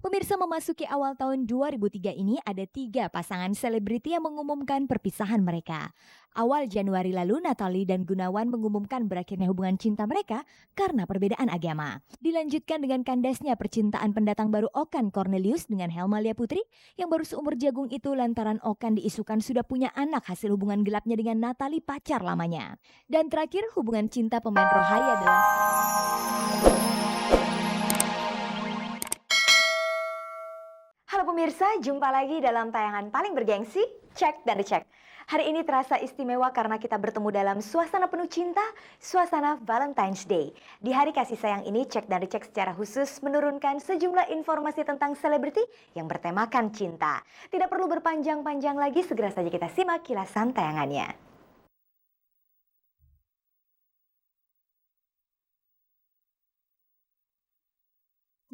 Pemirsa, memasuki awal tahun 2003 ini ada 3 pasangan selebriti yang mengumumkan perpisahan mereka. Awal Januari lalu Natalie dan Gunawan mengumumkan berakhirnya hubungan cinta mereka karena perbedaan agama. Dilanjutkan dengan kandasnya percintaan pendatang baru Okan Cornelius dengan Helmalia Putri yang baru seumur jagung itu lantaran Okan diisukan sudah punya anak hasil hubungan gelapnya dengan Natalie pacar lamanya. Dan terakhir hubungan cinta pemain Rohaya dalam Halo pemirsa, jumpa lagi dalam tayangan paling bergengsi, Cek dan Dicek. Hari ini terasa istimewa karena kita bertemu dalam suasana penuh cinta, suasana Valentine's Day. Di hari kasih sayang ini, Cek dan Dicek secara khusus menurunkan sejumlah informasi tentang selebriti yang bertemakan cinta. Tidak perlu berpanjang-panjang lagi, segera saja kita simak kilasan tayangannya.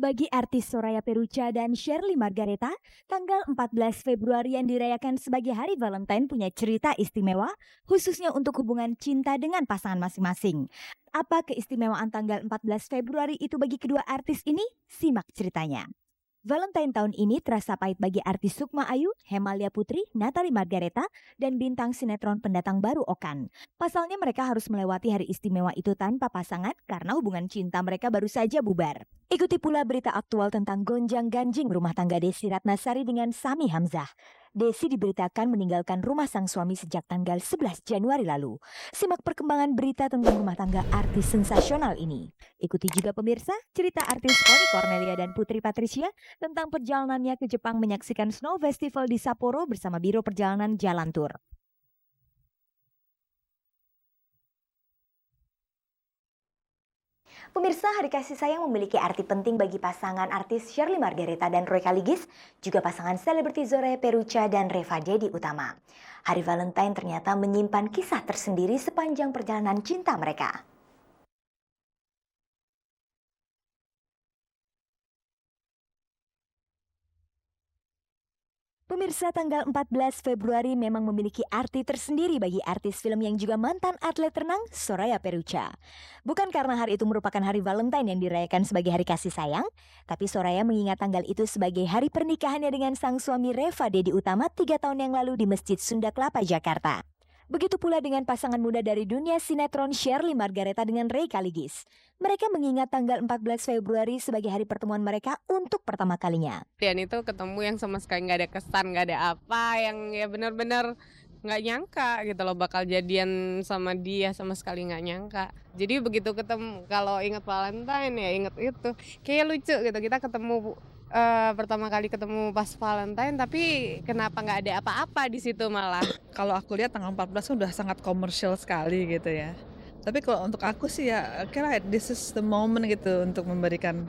Bagi artis Soraya Peruca dan Shirley Margareta, tanggal 14 Februari yang dirayakan sebagai Hari Valentine punya cerita istimewa, khususnya untuk hubungan cinta dengan pasangan masing-masing. Apa keistimewaan tanggal 14 Februari itu bagi kedua artis ini? Simak ceritanya. Valentine tahun ini terasa pahit bagi artis Sukma Ayu, Helmalia Putri, Natalie Margareta, dan bintang sinetron pendatang baru Okan. Pasalnya mereka harus melewati hari istimewa itu tanpa pasangan karena hubungan cinta mereka baru saja bubar. Ikuti pula berita aktual tentang gonjang-ganjing rumah tangga Desi Ratnasari dengan Sami Hamzah. Desi diberitakan meninggalkan rumah sang suami sejak tanggal 11 Januari lalu. Simak perkembangan berita tentang rumah tangga artis sensasional ini. Ikuti juga pemirsa cerita artis Connie Cornelia dan Putri Patricia tentang perjalanannya ke Jepang menyaksikan Snow Festival di Sapporo bersama Biro Perjalanan Jalan Tour. Pemirsa, hari kasih sayang memiliki arti penting bagi pasangan artis Shirley Margareta dan Roy Kaligis, juga pasangan selebriti Soraya Peruca dan Reva Dedi Utama. Hari Valentine ternyata menyimpan kisah tersendiri sepanjang perjalanan cinta mereka. Pemirsa, tanggal 14 Februari memang memiliki arti tersendiri bagi artis film yang juga mantan atlet renang Soraya Peruca. Bukan karena hari itu merupakan hari Valentine yang dirayakan sebagai hari kasih sayang, tapi Soraya mengingat tanggal itu sebagai hari pernikahannya dengan sang suami Reva Dedi Utama 3 tahun yang lalu di Masjid Sunda Kelapa, Jakarta. Begitu pula dengan pasangan muda dari dunia sinetron Shirley Margareta dengan Ray Kaligis. Mereka mengingat tanggal 14 Februari sebagai hari pertemuan mereka untuk pertama kalinya. Dan itu ketemu yang sama sekali nggak ada kesan, nggak ada apa, yang ya benar-benar nggak nyangka gitu loh bakal jadian sama dia, sama sekali nggak nyangka. Jadi begitu ketemu, kalau inget Valentine ya inget itu, kayak lucu gitu, kita ketemu pertama kali ketemu pas Valentine, tapi kenapa nggak ada apa-apa di situ malah. Kalau aku lihat tanggal 14 udah sangat komersial sekali gitu ya. Tapi kalau untuk aku sih ya kira this is the moment gitu untuk memberikan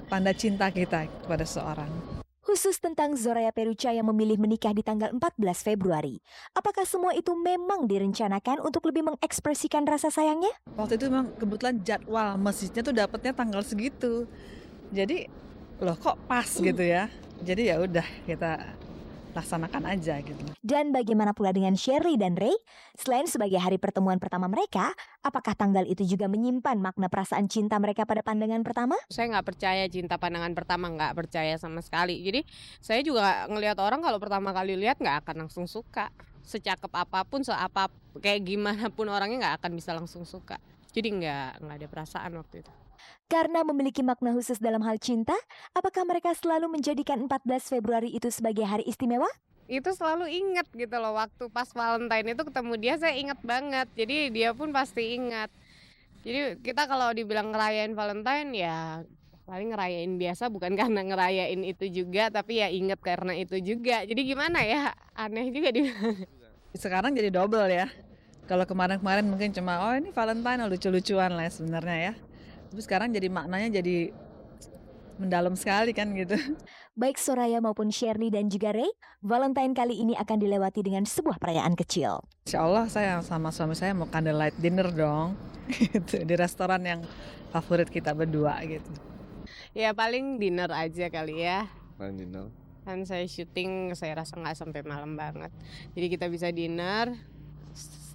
tanda cinta kita kepada seseorang. Khusus tentang Soraya Peruca yang memilih menikah di tanggal 14 Februari. Apakah semua itu memang direncanakan untuk lebih mengekspresikan rasa sayangnya? Waktu itu memang kebetulan jadwal masjidnya tuh dapetnya tanggal segitu. Jadi loh kok pas gitu ya. Jadi ya udah kita laksanakan aja gitu. Dan bagaimana pula dengan Shirley dan Ray? Selain sebagai hari pertemuan pertama mereka, apakah tanggal itu juga menyimpan makna perasaan cinta mereka pada pandangan pertama? Saya nggak percaya cinta pandangan pertama, nggak percaya sama sekali. Jadi saya juga ngelihat orang kalau pertama kali lihat nggak akan langsung suka. Secakep apapun, kayak gimana pun orangnya nggak akan bisa langsung suka. Jadi nggak ada perasaan waktu itu. Karena memiliki makna khusus dalam hal cinta, apakah mereka selalu menjadikan 14 Februari itu sebagai hari istimewa? Itu selalu ingat gitu loh, waktu pas Valentine itu ketemu dia saya ingat banget. Jadi dia pun pasti ingat. Jadi kita kalau dibilang ngerayain Valentine ya paling ngerayain biasa, bukan karena ngerayain itu juga, tapi ya inget karena itu juga. Jadi gimana ya, aneh juga dibilang. Sekarang jadi double ya. Kalau kemarin-kemarin mungkin cuma ini Valentine lucu-lucuan lah sebenarnya ya. Tapi sekarang jadi maknanya jadi mendalam sekali kan gitu. Baik Soraya maupun Shirley dan juga Ray, Valentine kali ini akan dilewati dengan sebuah perayaan kecil. Insya Allah saya sama suami saya mau candlelight dinner dong, gitu, di restoran yang favorit kita berdua gitu. Ya paling dinner aja kali ya. Paling dinner. Kan saya syuting, saya rasa nggak sampai malam banget. Jadi kita bisa dinner,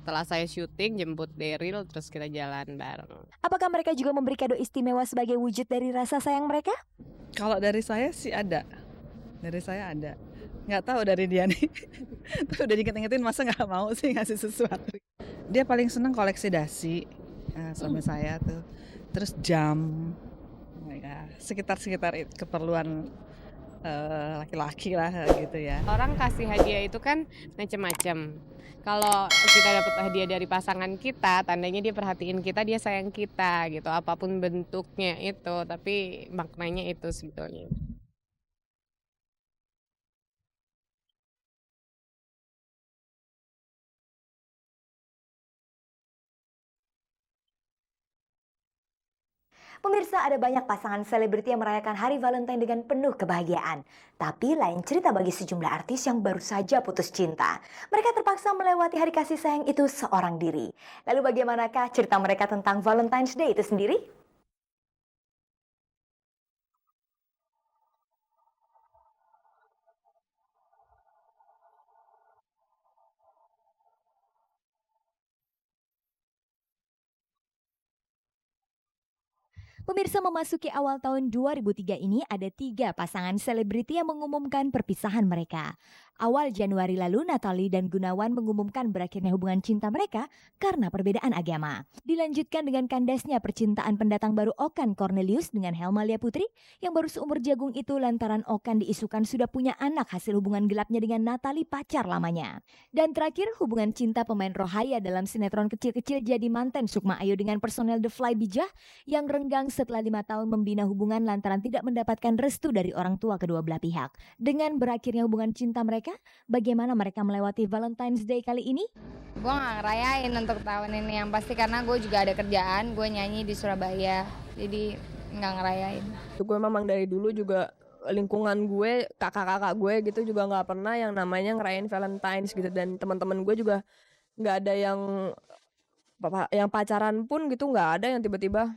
Setelah saya syuting, jemput Daryl, terus kita jalan bareng. Apakah mereka juga memberi kado istimewa sebagai wujud dari rasa sayang mereka? Kalau dari saya sih ada. Dari saya ada. Nggak tahu dari dia nih. Tapi udah diinget-ingetin masa nggak mau sih ngasih sesuatu. Dia paling seneng koleksi dasi. Suami saya tuh. Terus jam. Ya, sekitar keperluan laki-laki lah gitu ya. Orang kasih hadiah itu kan macam-macam. Kalau kita dapat hadiah dari pasangan kita, tandanya dia perhatiin kita, dia sayang kita gitu. Apapun bentuknya itu, tapi maknanya itu sebetulnya. Pemirsa, ada banyak pasangan selebriti yang merayakan Hari Valentine dengan penuh kebahagiaan. Tapi lain cerita bagi sejumlah artis yang baru saja putus cinta. Mereka terpaksa melewati hari kasih sayang itu seorang diri. Lalu bagaimanakah cerita mereka tentang Valentine's Day itu sendiri? Pemirsa, memasuki awal tahun 2003 ini ada 3 pasangan selebriti yang mengumumkan perpisahan mereka. Awal Januari lalu, Natalie dan Gunawan mengumumkan berakhirnya hubungan cinta mereka karena perbedaan agama. Dilanjutkan dengan kandasnya percintaan pendatang baru Okan Cornelius dengan Helmalia Putri yang baru seumur jagung itu lantaran Okan diisukan sudah punya anak hasil hubungan gelapnya dengan Natalie pacar lamanya. Dan terakhir, hubungan cinta pemain Rohaya dalam sinetron kecil-kecil jadi manten Sukma Ayu dengan personel The Fly Bijah yang renggang setelah 5 tahun membina hubungan lantaran tidak mendapatkan restu dari orang tua kedua belah pihak. Dengan berakhirnya hubungan cinta mereka, bagaimana mereka melewati Valentine's Day kali ini? Gue gak ngerayain untuk tahun ini, yang pasti karena gue juga ada kerjaan, gue nyanyi di Surabaya, jadi gak ngerayain. Gue memang dari dulu juga lingkungan gue, kakak-kakak gue gitu juga gak pernah yang namanya ngerayain Valentine's gitu. Dan teman-teman gue juga gak ada yang pacaran pun gitu, gak ada yang tiba-tiba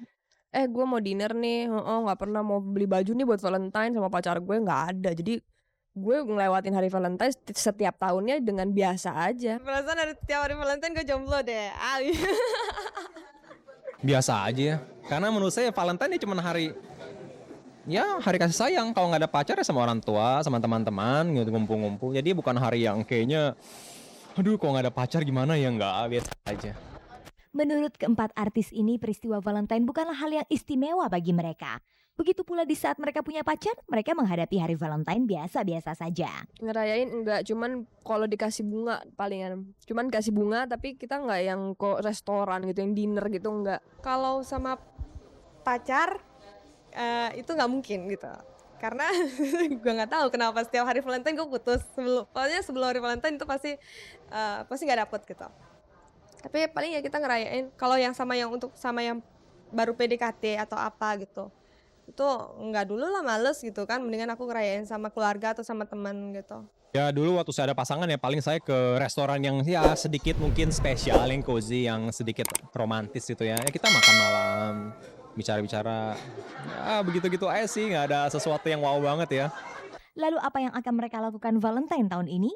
gue mau dinner nih, gak pernah mau beli baju nih buat Valentine sama pacar gue, gak ada. Jadi gue ngelewatin hari Valentine setiap tahunnya dengan biasa aja. Perasaan dari tiap hari Valentine gue jomblo deh. Biasa aja ya. Karena menurut saya Valentine ini cuma hari kasih sayang. Kalau nggak ada pacar ya sama orang tua, sama teman-teman gitu, ngumpul-ngumpul. Jadi bukan hari yang kayaknya aduh kalau nggak ada pacar gimana ya, nggak, biasa aja. Menurut keempat artis ini, peristiwa Valentine bukanlah hal yang istimewa bagi mereka. Begitu pula di saat mereka punya pacar, mereka menghadapi hari Valentine biasa-biasa saja. Ngerayain enggak, cuman kalau dikasih bunga palingan. Cuman kasih bunga tapi kita enggak yang ke restoran gitu, yang dinner gitu enggak. Kalau sama pacar itu nggak mungkin gitu. Karena gue nggak tahu kenapa setiap hari Valentine gue putus. Sebelum hari Valentine itu pasti nggak dapet gitu. Tapi paling ya kita ngerayain kalau yang sama yang baru PDKT atau apa gitu. Itu enggak dulu lah, males gitu kan, mendingan aku ngerayain sama keluarga atau sama teman gitu. Ya dulu waktu saya ada pasangan ya paling saya ke restoran yang ya sedikit mungkin spesial, yang cozy, yang sedikit romantis gitu ya. Ya kita makan malam, bicara-bicara, ya begitu-gitu aja sih, nggak ada sesuatu yang wow banget ya. Lalu apa yang akan mereka lakukan Valentine tahun ini?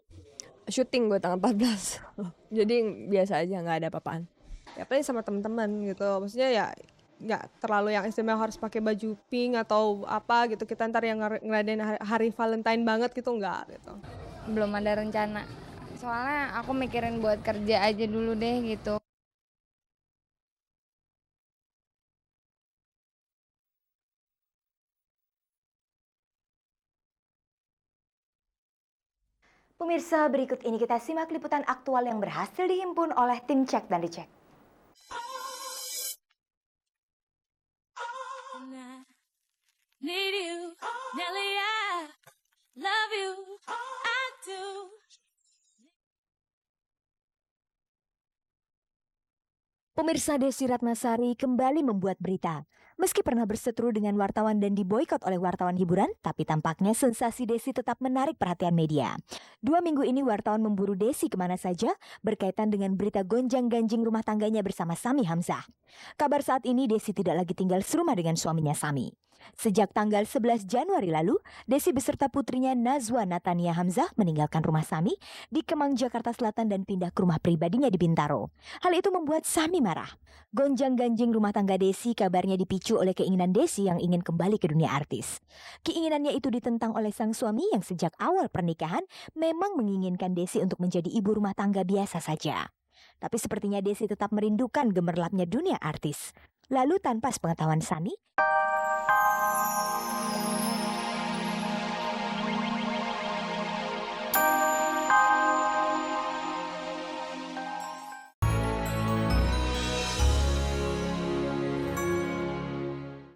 Syuting gue tanggal 14. Jadi biasa aja, nggak ada apa-apaan. Ya paling sama teman-teman gitu, maksudnya ya nggak terlalu yang istimewa harus pakai baju pink atau apa gitu, kita ntar yang ngadain hari Valentine banget gitu, nggak gitu. Belum ada rencana, soalnya aku mikirin buat kerja aja dulu deh gitu. Pemirsa, berikut ini kita simak liputan aktual yang berhasil dihimpun oleh tim Cek dan Dicek. Need you, Nelly, I love you, I do. Pemirsa, Desi Ratnasari kembali membuat berita. Meski pernah berseteru dengan wartawan dan diboikot oleh wartawan hiburan, tapi tampaknya sensasi Desi tetap menarik perhatian media. 2 minggu ini wartawan memburu Desi kemana saja berkaitan dengan berita gonjang-ganjing rumah tangganya bersama Sami Hamzah. Kabar saat ini Desi tidak lagi tinggal serumah dengan suaminya Sami. Sejak tanggal 11 Januari lalu, Desi beserta putrinya Nazwa Natania Hamzah meninggalkan rumah Sami di Kemang, Jakarta Selatan dan pindah ke rumah pribadinya di Bintaro. Hal itu membuat Sami marah. Gonjang-ganjing rumah tangga Desi kabarnya dipicu oleh keinginan Desi yang ingin kembali ke dunia artis. Keinginannya itu ditentang oleh sang suami yang sejak awal pernikahan memang menginginkan Desi untuk menjadi ibu rumah tangga biasa saja. Tapi sepertinya Desi tetap merindukan gemerlapnya dunia artis. Lalu tanpa sepengetahuan Sami,